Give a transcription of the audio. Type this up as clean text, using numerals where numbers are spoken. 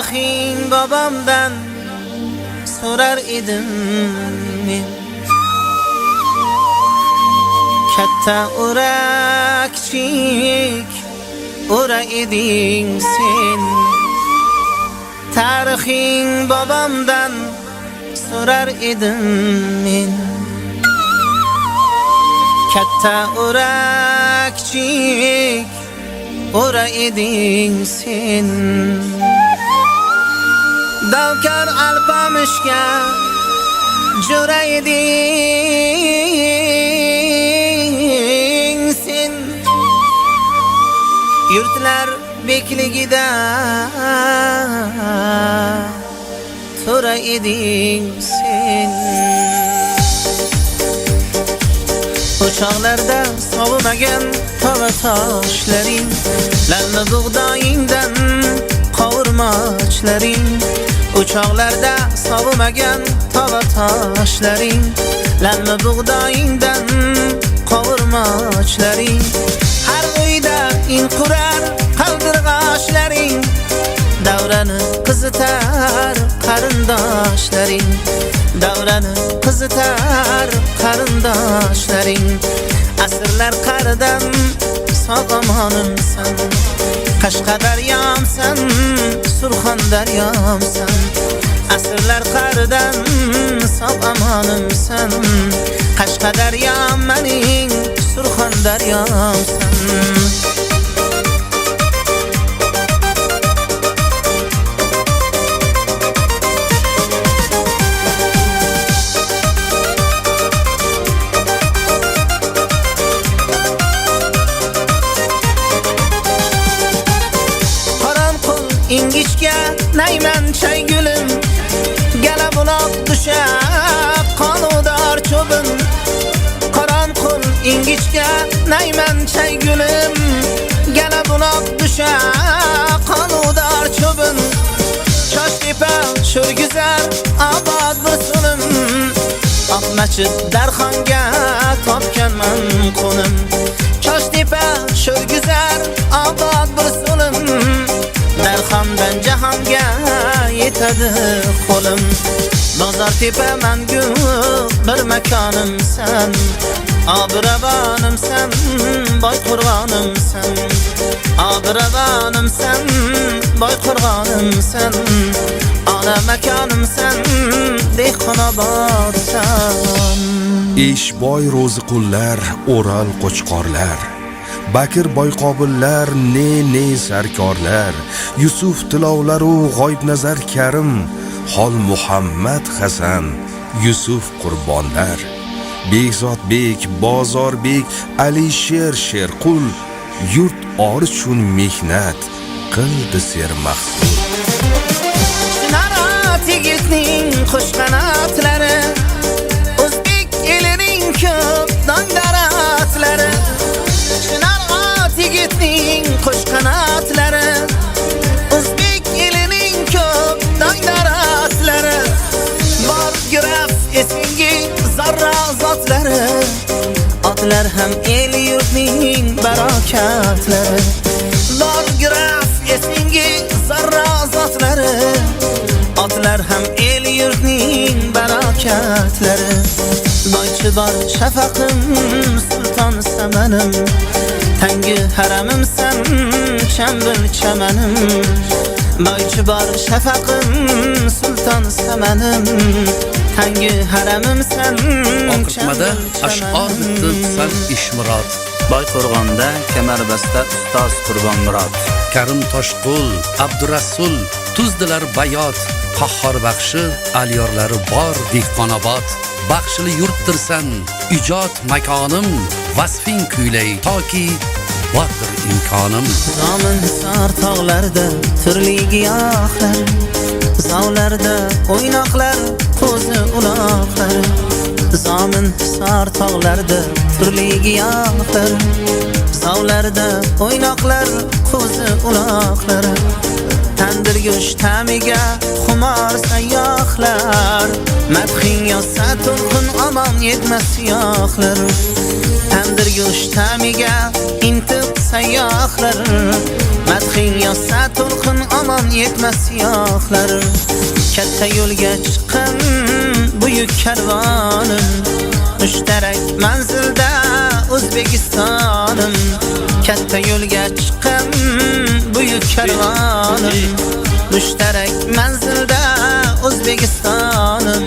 tarixing bobomdan so'rar edim men. Katta o'ra kichik o'ra eding sen. Tarixing bobomdan so'rar edim men. Katta o'ra kichik o'ra eding sen. Davkar alpamishga jo'ra eding sen. Yurtlar bekligida to'ra eding sen. O'choqlarda sovimagan tova toshlaring, lalmi bug'doyingdan qovurmochlaring. O'choqlarda sovimagan tova toshlaring, lalmi bug'doyingdan qovurmochlaring. Har uyda in qurar qaldirg'oshlaring, davrani qizitar qarindoshlaring. Davrani qizitar qarindoshlaring. Asrlar qaridan sog'omonimsan, Qashqadaryomsan, Surxondaryomsan. Asrlar qaridan sog'omonimsan, Qashqadaryom mening, Surxondaryomsan. İngichga nayman chay gulim, gala buloq dusha qonudor cho'bim. Qoronqul ingichga nayman chay gulim, gala buloq dusha qonudor cho'bim. Choshtepa sho'rguzar obod bir sulim, Oqmachit Darxonga topganman qo'nim. Choshtepa sho'rguzar obod bir sulim, Darxondan jahonga yetadi qo'lim. Bozor tepa mangu bir makonimsan, Obravonimsan, Boyqo'rg'onimsan. Obravonimsan, Boyqo'rg'onimsan. Ona makonimsan, Dehqonobodsan. Eshboy Ro'ziqullar, O'ral Qo'chqorlar, Bakir Boyqobillar, ne sarkorlar, Yusuf Tilovlaru G'oybnazar Karim, Xol Muhammad Hasan, Yusuf Qurbonlar, Behzodbek, Bozorbek, Alisher Sherqul, yurt or uchun mehnat qildi sermahsul. Narot yigitning xushqanotlari, o'zbek elining ko'p dongdaratlari. Yigitning qo'shqanotlari, o'zbek elining ko'p dongdaratlari. Bor graf esingi zarra zotlari, otlar ham el yurtning barokatlari. Bor graf esingi zarra zotlari, otlar ham el yurtning barokatlari. Boychi bor shafaqim, sulton samanim, tangi haramimsan, chambil chamanim. Boychi bor shafaqim, sulton samanim, tangi haramimsan, Oqmada ash'or bitdi sal ishmurod. Boyqo'rg'onda kamarbasta ustoz Qurbonmurod. Karim Toshqul, Abdurasul tuzdilar bayot. Qahhor baxshi aliyorlari bor Dehqonobod. Baxshili yurttirsan, ijod makonim, vasfing kuylay toki bordir imkonim. Zomin sar tog'larda turli giyohlar, zovlarda o'ynoqlar, qo'zi uloqlar. Zomin sar tog'larda turli giyohlar, zovlarda o'ynoqlar, qo'zi uloqlar. Tandir go'sht ta'miga xumor sayyohlar, madhing yozsa to'lqin omon yetmas siyohlar. Tandir go'sht ta'miga intiq sayyohlar, madhing yozsa to'lqin yaqin aman yetmas yoqlarim katta yo'lga chiqqan buyuk karvonim mushtarak manzilda O'zbekistonim katta yo'lga chiqqan buyuk karvonim mushtarak manzilda O'zbekistonim